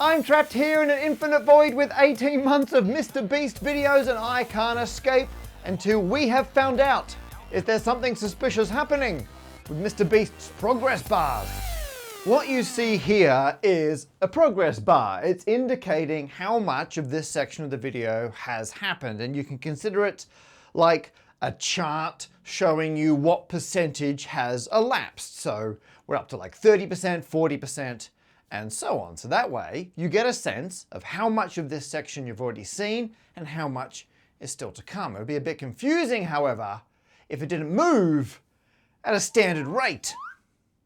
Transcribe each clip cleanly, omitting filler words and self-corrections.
I'm trapped here in an infinite void with 18 months of Mr. Beast videos and I can't escape until we have found out if there's something suspicious happening with Mr. Beast's progress bars. What you see here is a progress bar. It's indicating how much of this section of the video has happened, and you can consider it like a chart showing you what percentage has elapsed. So we're up to like 30%, 40%, and so on. So that way you get a sense of how much of this section you've already seen and how much is still to come. It would be a bit confusing, however, if it didn't move at a standard rate.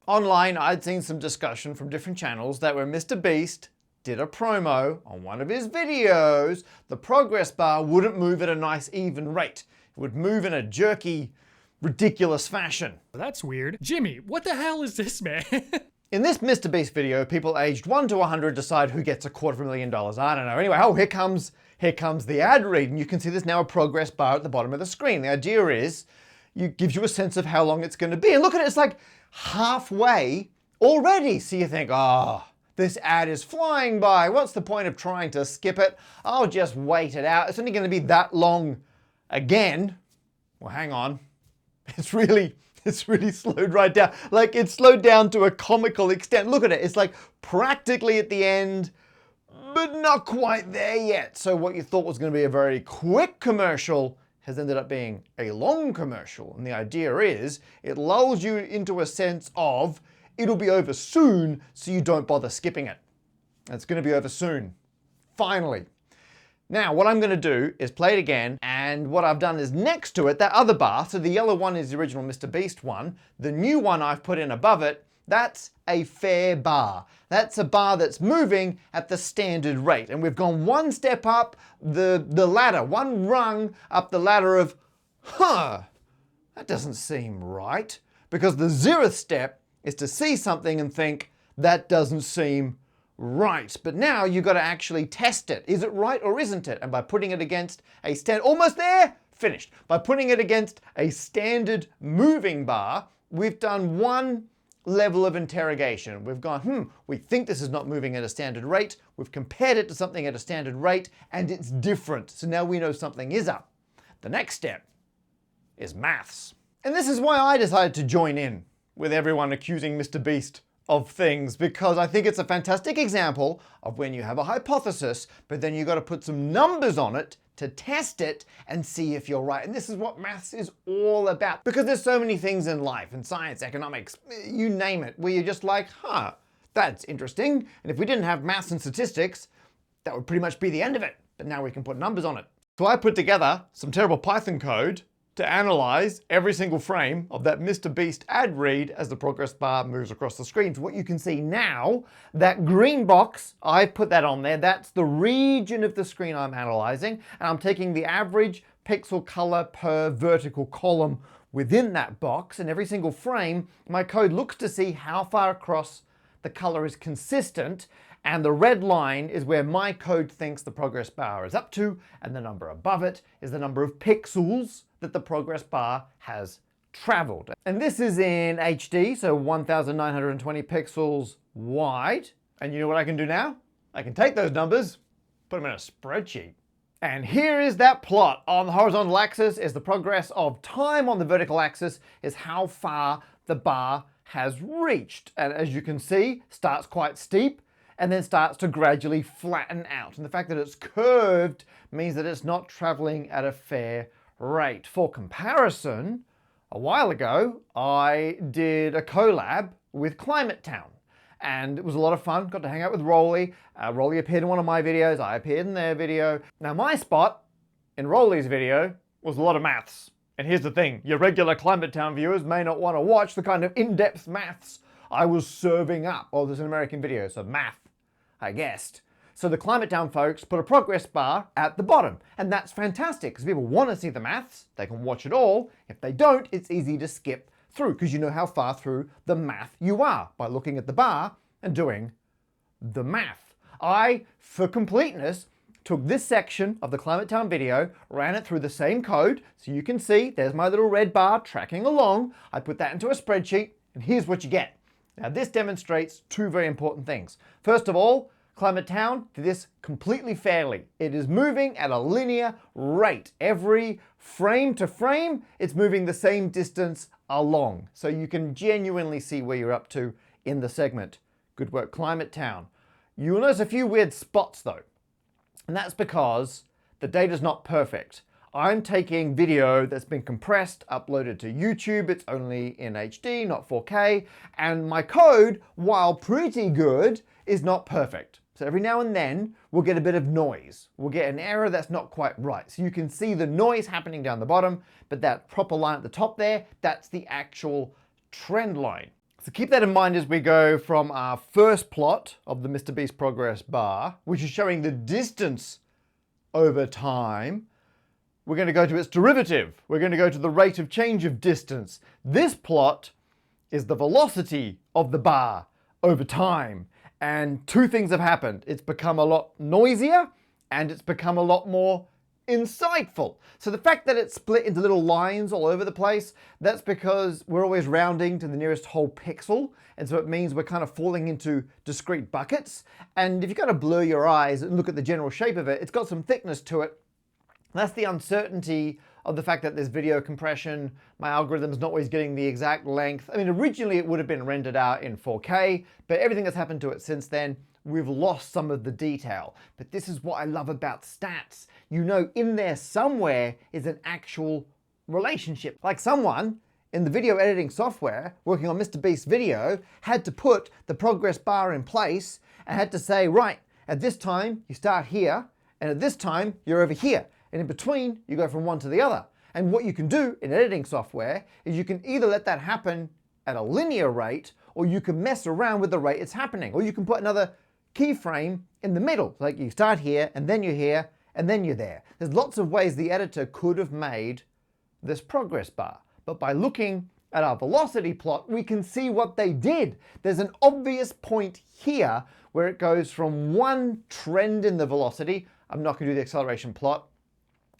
Online, I'd seen some discussion from different channels that when Mr. Beast did a promo on one of his videos, the progress bar wouldn't move at a nice even rate. It would move in a jerky, ridiculous fashion. That's weird. Jimmy, what the hell is this, man? In this Mr. Beast video, people aged 1 to 100 decide who gets $250,000. I don't know. Anyway, here comes the ad read, and you can see there's now a progress bar at the bottom of the screen. The idea is, it gives you a sense of how long it's going to be. And look at it, it's like halfway already. So you think, this ad is flying by. What's the point of trying to skip it? I'll just wait it out. It's only going to be that long again. Well, hang on. It's really slowed right down. Like, it's slowed down to a comical extent. Look at it. It's like practically at the end, but not quite there yet. So what you thought was going to be a very quick commercial has ended up being a long commercial. And the idea is it lulls you into a sense of it'll be over soon, so you don't bother skipping it. It's going to be over soon. Finally. Now, what I'm going to do is play it again, and what I've done is next to it, that other bar, so the yellow one is the original Mr. Beast one, the new one I've put in above it, that's a fair bar. That's a bar that's moving at the standard rate. And we've gone one step up the ladder, one rung up the ladder of, that doesn't seem right. Because the 0th step is to see something and think, that doesn't seem right. But now you've got to actually test it. Is it right or isn't it? And by putting it against a almost there, finished. By putting it against a standard moving bar, we've done one level of interrogation. We've gone, we think this is not moving at a standard rate. We've compared it to something at a standard rate, and it's different. So now we know something is up. The next step is maths. And this is why I decided to join in with everyone accusing Mr. Beast of things, because I think it's a fantastic example of when you have a hypothesis, but then you've got to put some numbers on it to test it and see if you're right. And this is what maths is all about. Because there's so many things in life, in science, economics, you name it, where you're just like, that's interesting. And if we didn't have maths and statistics, that would pretty much be the end of it. But now we can put numbers on it. So I put together some terrible Python code to analyze every single frame of that Mr. Beast ad read as the progress bar moves across the screen. So what you can see now, that green box, I've put that on there, that's the region of the screen I'm analyzing, and I'm taking the average pixel color per vertical column within that box, and every single frame, my code looks to see how far across the color is consistent, and the red line is where my code thinks the progress bar is up to, and the number above it is the number of pixels that the progress bar has traveled. And this is in HD, so 1920 pixels wide. And you know what I can do now? I can take those numbers, put them in a spreadsheet. And here is that plot. On the horizontal axis is the progress of time, on the vertical axis is how far the bar has reached. And as you can see, starts quite steep and then starts to gradually flatten out. And the fact that it's curved means that it's not traveling at a fair rate. For comparison, a while ago, I did a collab with Climate Town, and it was a lot of fun. Got to hang out with Rolly. Rolly appeared in one of my videos. I appeared in their video. Now, my spot in Rolly's video was a lot of maths. And here's the thing, your regular Climate Town viewers may not want to watch the kind of in-depth maths I was serving up. Oh, there's an American video, so math, I guessed. So the Climate Town folks put a progress bar at the bottom, and that's fantastic because people want to see the maths, they can watch it all. If they don't, it's easy to skip through because you know how far through the math you are by looking at the bar and doing the math. I, for completeness, took this section of the Climate Town video, ran it through the same code, so you can see there's my little red bar tracking along. I put that into a spreadsheet, and here's what you get. Now this demonstrates two very important things. First of all, Climate Town did this completely fairly. It is moving at a linear rate. Every frame to frame, it's moving the same distance along. So you can genuinely see where you're up to in the segment. Good work, Climate Town. You'll notice a few weird spots though. And that's because the data's not perfect. I'm taking video that's been compressed, uploaded to YouTube. It's only in HD, not 4K. And my code, while pretty good, is not perfect. So every now and then, we'll get a bit of noise. We'll get an error that's not quite right. So you can see the noise happening down the bottom, but that proper line at the top there, that's the actual trend line. So keep that in mind as we go from our first plot of the MrBeast progress bar, which is showing the distance over time. We're going to go to its derivative. We're going to go to the rate of change of distance. This plot is the velocity of the bar over time. And two things have happened. It's become a lot noisier and it's become a lot more insightful. So the fact that it's split into little lines all over the place, that's because we're always rounding to the nearest whole pixel. And so it means we're kind of falling into discrete buckets. And if you kind of blur your eyes and look at the general shape of it, it's got some thickness to it. That's the uncertainty of the fact that there's video compression. My algorithm's not always getting the exact length. I mean, originally it would have been rendered out in 4K, but everything that's happened to it since then, we've lost some of the detail. But this is what I love about stats. You know, in there somewhere is an actual relationship. Like someone in the video editing software working on MrBeast video had to put the progress bar in place and had to say, right, at this time you start here, and at this time you're over here. And in between, you go from one to the other. And what you can do in editing software is you can either let that happen at a linear rate, or you can mess around with the rate it's happening. Or you can put another keyframe in the middle. Like you start here, and then you're here, and then you're there. There's lots of ways the editor could have made this progress bar. But by looking at our velocity plot, we can see what they did. There's an obvious point here where it goes from one trend in the velocity. I'm not going to do the acceleration plot.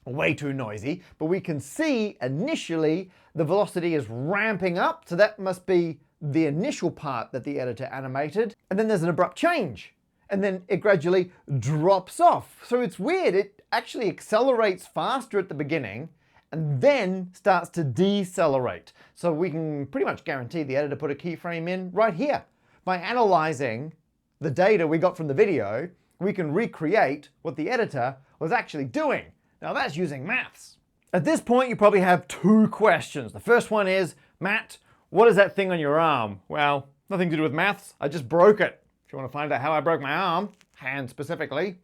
Way too noisy, but we can see initially the velocity is ramping up, so that must be the initial part that the editor animated, and then there's an abrupt change, and then it gradually drops off. So it's weird, it actually accelerates faster at the beginning and then starts to decelerate. So we can pretty much guarantee the editor put a keyframe in right here. By analyzing the data we got from the video, we can recreate what the editor was actually doing. Now that's using maths. At this point, you probably have two questions. The first one is, Matt, what is that thing on your arm? Well, nothing to do with maths. I just broke it. If you want to find out how I broke my arm, hand specifically,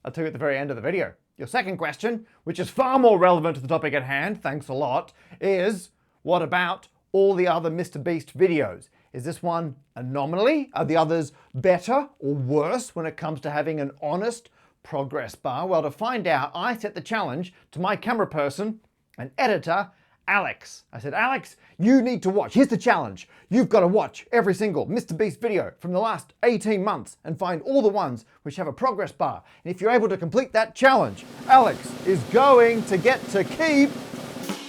I'll tell you at the very end of the video. Your second question, which is far more relevant to the topic at hand, thanks a lot, is what about all the other MrBeast videos? Is this one an anomaly? Are the others better or worse when it comes to having an honest progress bar? Well, to find out, I set the challenge to my camera person and editor, Alex. I said, Alex, you need to watch. Here's the challenge. You've got to watch every single MrBeast video from the last 18 months and find all the ones which have a progress bar. And if you're able to complete that challenge, Alex is going to get to keep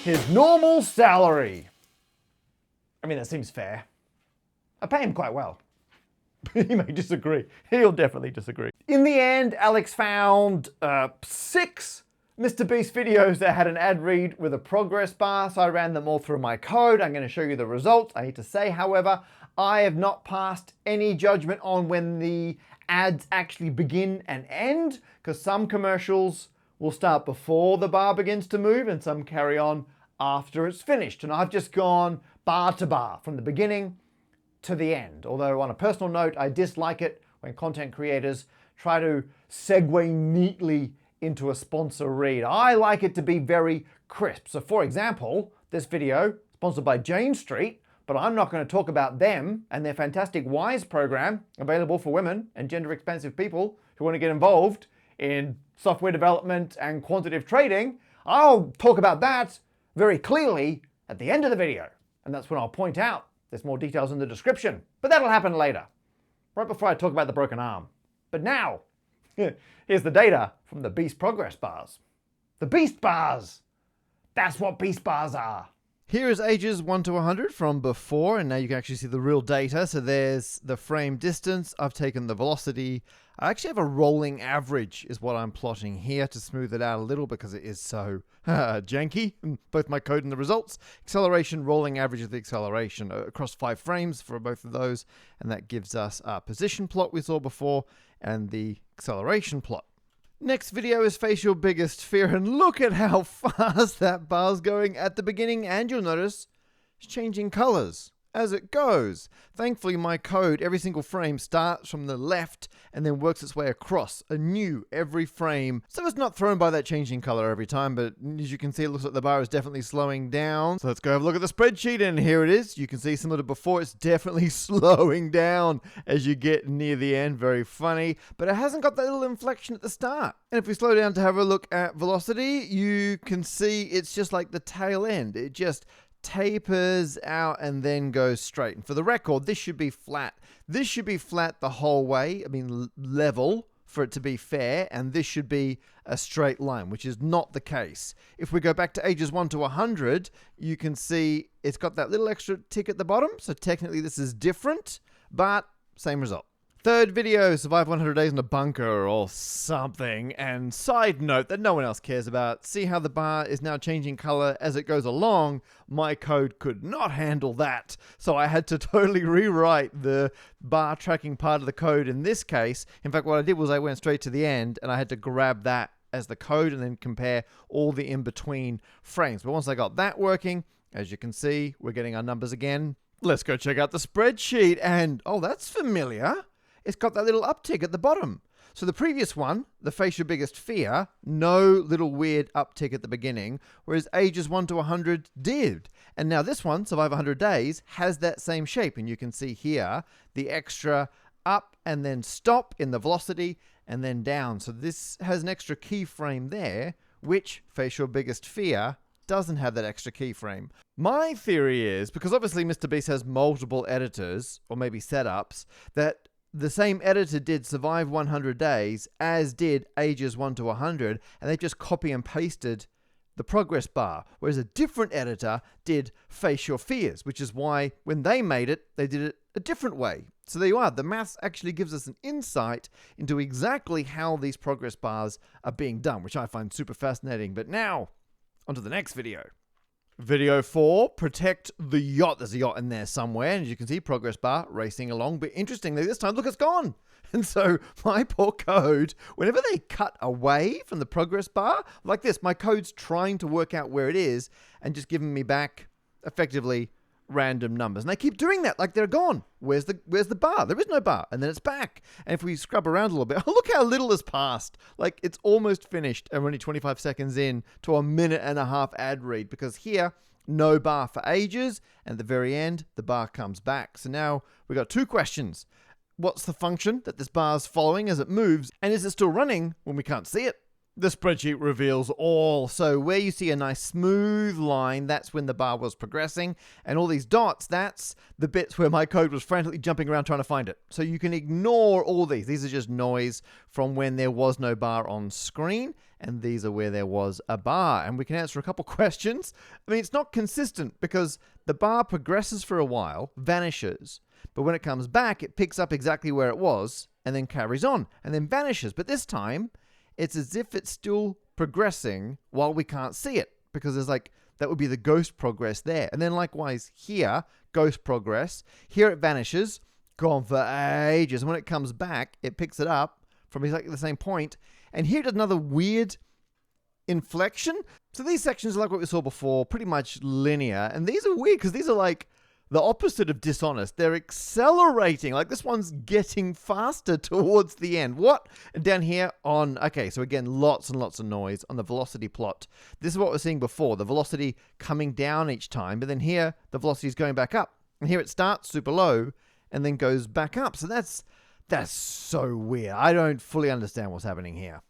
his normal salary. I mean, that seems fair. I pay him quite well. He may disagree. He'll definitely disagree. In the end, Alex found 6 MrBeast videos that had an ad read with a progress bar, so I ran them all through my code. I'm going to show you the results. I need to say, however, I have not passed any judgment on when the ads actually begin and end, because some commercials will start before the bar begins to move and some carry on after it's finished. And I've just gone bar to bar from the beginning to the end. Although on a personal note, I dislike it when content creators try to segue neatly into a sponsor read. I like it to be very crisp. So for example, this video sponsored by Jane Street, but I'm not going to talk about them and their fantastic WISE program available for women and gender expensive people who want to get involved in software development and quantitative trading. I'll talk about that very clearly at the end of the video. And that's when I'll point out there's more details in the description, but that'll happen later, right before I talk about the broken arm. But now, here's the data from the Beast progress bars. The Beast bars! That's what Beast bars are. Here is ages 1 to 100 from before, and now you can actually see the real data. So there's the frame distance. I've taken the velocity. I actually have a rolling average is what I'm plotting here to smooth it out a little because it is so janky, both my code and the results. Acceleration, rolling average of the acceleration across 5 frames for both of those, and that gives us our position plot we saw before and the acceleration plot. Next video is Face Your Biggest Fear, and look at how fast that bar's going at the beginning, and you'll notice it's changing colors as it goes. Thankfully, my code, every single frame starts from the left and then works its way across anew every frame. So it's not thrown by that changing color every time, but as you can see, it looks like the bar is definitely slowing down. So let's go have a look at the spreadsheet, and here it is. You can see similar to before, it's definitely slowing down as you get near the end. Very funny, but it hasn't got that little inflection at the start. And if we slow down to have a look at velocity, you can see it's just like the tail end. It just tapers out and then goes straight. And for the record, this should be flat. This should be flat the whole way. I mean, level for it to be fair. And this should be a straight line, which is not the case. If we go back to ages 1 to 100, you can see it's got that little extra tick at the bottom. So technically this is different, but same result. Third video, survive 100 days in a bunker or something. And side note that no one else cares about, see how the bar is now changing color as it goes along? My code could not handle that. So I had to totally rewrite the bar tracking part of the code in this case. In fact, what I did was I went straight to the end and I had to grab that as the code and then compare all the in-between frames. But once I got that working, as you can see, we're getting our numbers again. Let's go check out the spreadsheet, and oh, that's familiar. It's got that little uptick at the bottom. So the previous one, the Face Your Biggest Fear, no little weird uptick at the beginning, whereas ages 1 to 100 did. And now this one, Survive 100 Days, has that same shape. And you can see here the extra up and then stop in the velocity and then down. So this has an extra keyframe there, which Face Your Biggest Fear doesn't have that extra keyframe. My theory is, because obviously MrBeast has multiple editors, or maybe setups, that the same editor did Survive 100 Days as did ages 1 to 100, and they just copy and pasted the progress bar, whereas a different editor did Face Your Fears, which is why when they made it, they did it a different way. So there you are. The maths actually gives us an insight into exactly how these progress bars are being done, which I find super fascinating. But now, on to the next video. Video 4, protect the yacht. There's a yacht in there somewhere, and as you can see, progress bar racing along. But interestingly, this time, look, it's gone. And so my poor code, whenever they cut away from the progress bar, like this, my code's trying to work out where it is and just giving me back, effectively, random numbers. And they keep doing that, like they're gone. Where's the bar? There is no bar. And then it's back. And if we scrub around a little bit, look how little has passed. Like, it's almost finished, and we're only 25 seconds in to a 1.5-minute ad read, because here, no bar for ages, and at the very end, the bar comes back. So now we've got 2 questions. What's the function that this bar's following as it moves? And is it still running when we can't see it? The spreadsheet reveals all. So where you see a nice smooth line, that's when the bar was progressing. And all these dots, that's the bits where my code was frantically jumping around trying to find it. So you can ignore all these. These are just noise from when there was no bar on screen. And these are where there was a bar. And we can answer a couple questions. I mean, it's not consistent because the bar progresses for a while, vanishes. But when it comes back, it picks up exactly where it was and then carries on and then vanishes. But this time, it's as if it's still progressing while we can't see it, because there's like, that would be the ghost progress there. And then likewise here, ghost progress. Here it vanishes, gone for ages. And when it comes back, it picks it up from exactly the same point. And here it does another weird inflection. So these sections are like what we saw before, pretty much linear. And these are weird because these are like the opposite of dishonest. They're accelerating. Like this one's getting faster towards the end. What? And down here on, okay, so again, lots and lots of noise on the velocity plot. This is what we're seeing before, the velocity coming down each time, but then here, the velocity is going back up. And here it starts super low and then goes back up. So that's so weird. I don't fully understand what's happening here.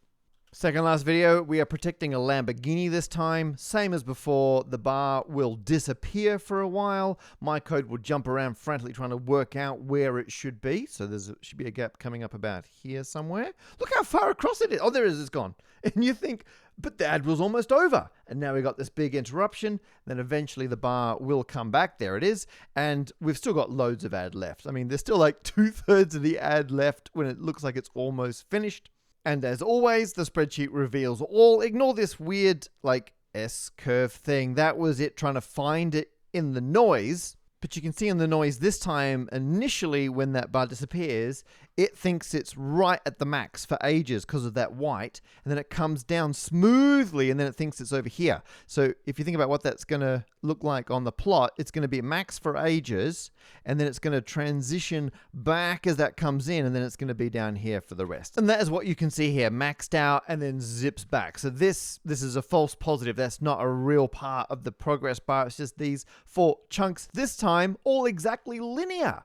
Second last video, we are protecting a Lamborghini this time. Same as before, the bar will disappear for a while. My code will jump around frantically trying to work out where it should be. So should be a gap coming up about here somewhere. Look how far across it is. Oh, there it is, it's gone. And you think, but the ad was almost over. And now we got this big interruption. Then eventually the bar will come back. There it is. And we've still got loads of ad left. I mean, there's still like 2/3 of the ad left when it looks like it's almost finished. And as always, the spreadsheet reveals all. Ignore this weird, like, S-curve thing. That was it trying to find it in the noise. But you can see in the noise this time, initially when that bar disappears, it thinks it's right at the max for ages because of that white. And then it comes down smoothly and then it thinks it's over here. So if you think about what that's going to look like on the plot, it's going to be max for ages. And then it's going to transition back as that comes in. And then it's going to be down here for the rest. And that is what you can see here, maxed out and then zips back. So this is a false positive. That's not a real part of the progress bar. It's just these 4 chunks. This time, all exactly linear.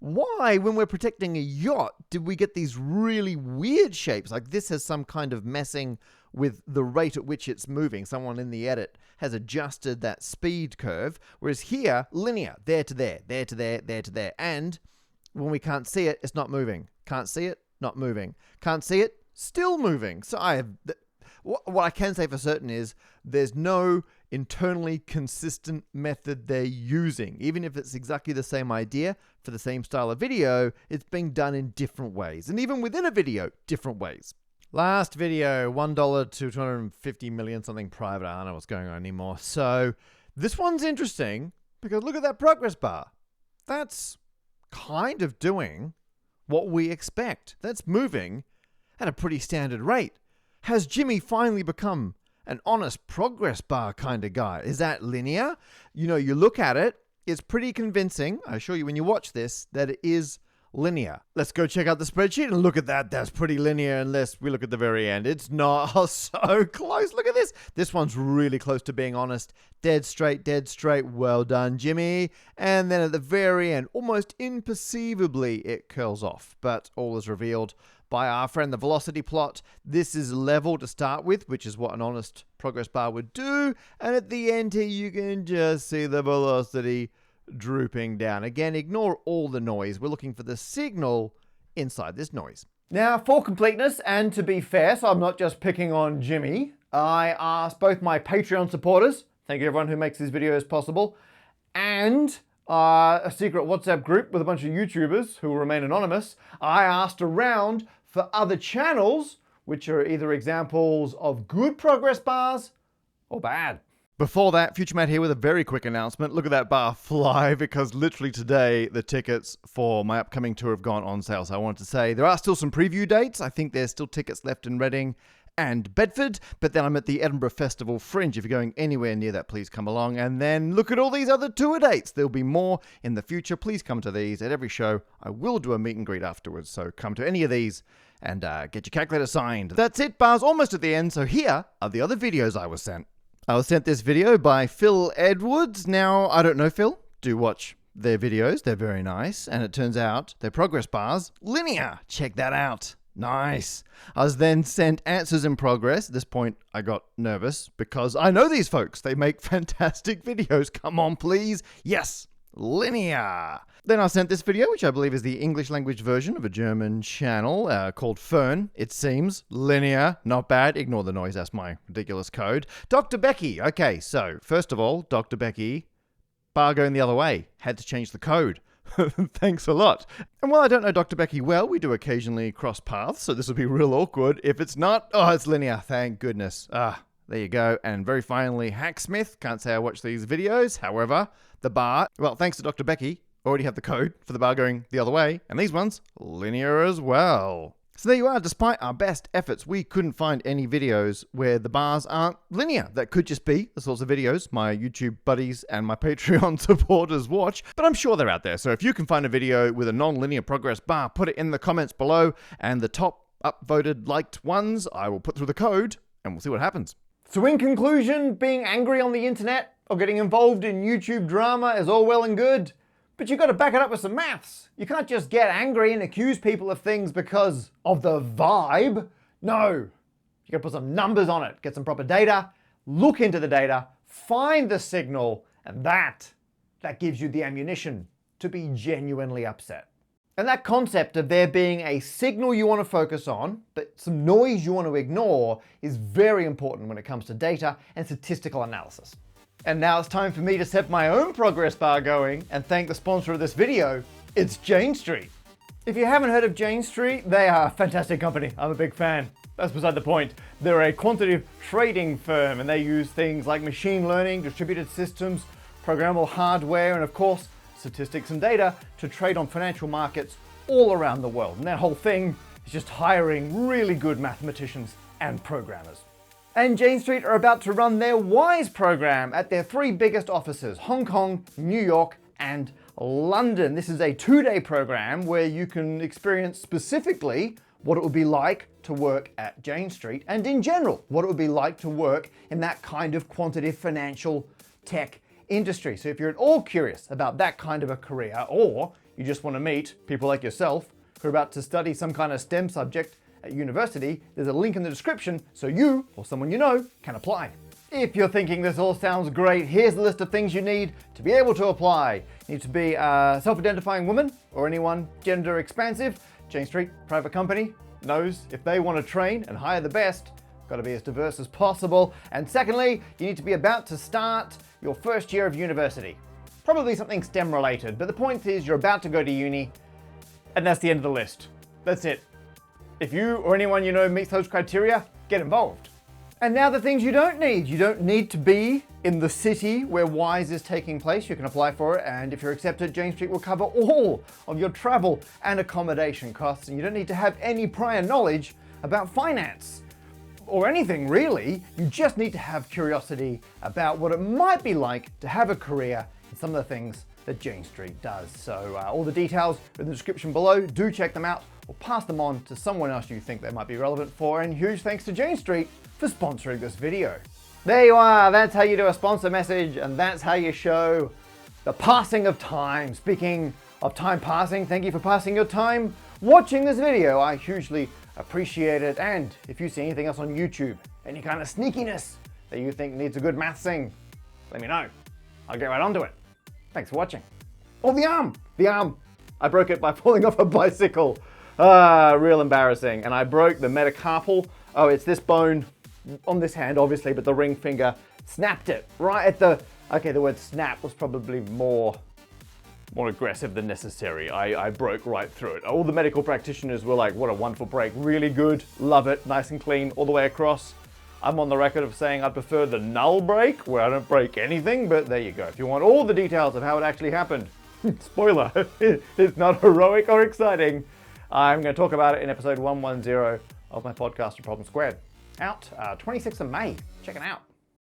Why, when we're protecting a yacht, did we get these really weird shapes? Like this has some kind of messing with the rate at which it's moving. Someone in the edit has adjusted that speed curve, whereas here, linear, there to there, there to there, there to there. And when we can't see it, it's not moving. Can't see it, not moving. Can't see it, still moving. So what I can say for certain is there's no internally consistent method they're using. Even if it's exactly the same idea for the same style of video, it's being done in different ways. And even within a video, different ways. Last video, $1 to 250 million something private. I don't know what's going on anymore. So this one's interesting because look at that progress bar. That's kind of doing what we expect. That's moving at a pretty standard rate. Has Jimmy finally become an honest progress bar kind of guy? Is that linear? You know, you look at it, it's pretty convincing. I assure you when you watch this that it is linear. Let's go check out the spreadsheet and look at that. That's pretty linear unless we look at the very end. It's not so close. Look at this. This one's really close to being honest. Dead straight, dead straight. Well done, Jimmy. And then at the very end, almost imperceivably, it curls off. But all is revealed by our friend the velocity plot. This is level to start with, which is what an honest progress bar would do. And at the end here, you can just see the velocity drooping down. Again, ignore all the noise. We're looking for the signal inside this noise. Now, for completeness, and to be fair, so I'm not just picking on Jimmy, I asked both my Patreon supporters, thank you everyone who makes these videos possible, and a secret WhatsApp group with a bunch of YouTubers who will remain anonymous. I asked around for other channels, which are either examples of good progress bars or bad. Before that, Future Matt here with a very quick announcement. Look at that bar fly, because literally today the tickets for my upcoming tour have gone on sale. So I wanted to say there are still some preview dates. I think there's still tickets left in Reading and Bedford, but then I'm at the Edinburgh Festival Fringe. If you're going anywhere near that, please come along. And then look at all these other tour dates. There'll be more in the future. Please come to these. At every show, I will do a meet and greet afterwards. So come to any of these and get your calculator signed. That's it, bar's almost at the end. So here are the other videos I was sent. I was sent this video by Phil Edwards. Now, I don't know Phil. Do watch their videos. They're very nice. And it turns out their progress bars, linear. Check that out. Nice. I was then sent answers in progress. At this point, I got nervous because I know these folks. They make fantastic videos. Come on, please. Yes, linear. Then I sent this video, which I believe is the English language version of a German channel called Fern. It seems linear, not bad. Ignore the noise. That's my ridiculous code. Dr. Becky. Okay, so first of all, Dr. Becky, bar going the other way. Had to change the code. Thanks a lot. And while I don't know Dr. Becky well, we do occasionally cross paths, so this will be real awkward. If it's not, oh, it's linear. Thank goodness. There you go. And very finally, Hacksmith. Can't say I watch these videos. However, the bar, well, thanks to Dr. Becky, already have the code for the bar going the other way. And these ones, linear as well. So there you are. Despite our best efforts, we couldn't find any videos where the bars aren't linear. That could just be the sorts of videos my YouTube buddies and my Patreon supporters watch, but I'm sure they're out there. So if you can find a video with a non-linear progress bar, put it in the comments below, and the top upvoted liked ones, I will put through the code and we'll see what happens. So in conclusion, being angry on the internet or getting involved in YouTube drama is all well and good, but you've got to back it up with some maths. You can't just get angry and accuse people of things because of the vibe. No, You gotta put some numbers on it, get some proper data, look into the data, find the signal, and that gives you the ammunition to be genuinely upset. And that concept of there being a signal you want to focus on, but some noise you want to ignore, is very important when it comes to data and statistical analysis. And now it's time for me to set my own progress bar going and thank the sponsor of this video. It's Jane Street. If you haven't heard of Jane Street, they are a fantastic company. I'm a big fan. That's beside the point. They're a quantitative trading firm and they use things like machine learning, distributed systems, programmable hardware, and of course, statistics and data to trade on financial markets all around the world. And that whole thing is just hiring really good mathematicians and programmers. And Jane Street are about to run their WISE program at their 3 biggest offices, Hong Kong, New York, and London. This is a 2-day program where you can experience specifically what it would be like to work at Jane Street, and in general, what it would be like to work in that kind of quantitative financial tech industry. So if you're at all curious about that kind of a career, or you just want to meet people like yourself who are about to study some kind of STEM subject at university, there's a link in the description so you or someone you know can apply. If you're thinking this all sounds great, here's the list of things you need to be able to apply. You need to be a self-identifying woman or anyone gender expansive. Jane Street, private company, knows if they want to train and hire the best, got to be as diverse as possible. And secondly, you need to be about to start your first year of university. Probably something STEM related, but the point is you're about to go to uni, and that's the end of the list. That's it. If you or anyone you know meets those criteria, get involved. And now the things you don't need. You don't need to be in the city where WISE is taking place. You can apply for it, and if you're accepted, Jane Street will cover all of your travel and accommodation costs, and you don't need to have any prior knowledge about finance or anything really. You just need to have curiosity about what it might be like to have a career in some of the things that Jane Street does. So all the details are in the description below. Do check them out or pass them on to someone else you think they might be relevant for. And huge thanks to Jane Street for sponsoring this video. There you are. That's how you do a sponsor message, and that's how you show the passing of time. Speaking of time passing, thank you for passing your time watching this video. I hugely appreciate it. And if you see anything else on YouTube, any kind of sneakiness that you think needs a good mathsing, let me know. I'll get right onto it. Thanks for watching. Oh, the arm. I broke it by falling off a bicycle. Real embarrassing. And I broke the metacarpal. Oh, it's this bone on this hand, obviously, but the ring finger snapped it right at the, okay, the word snap was probably more aggressive than necessary. I broke right through it. All the medical practitioners were like, what a wonderful break. Really good. Love it. Nice and clean all the way across. I'm on the record of saying I prefer the null break, where I don't break anything, but there you go. If you want all the details of how it actually happened, spoiler, it's not heroic or exciting. I'm going to talk about it in episode 110 of my podcast, A Problem Squared. Out 26th of May. Check it out.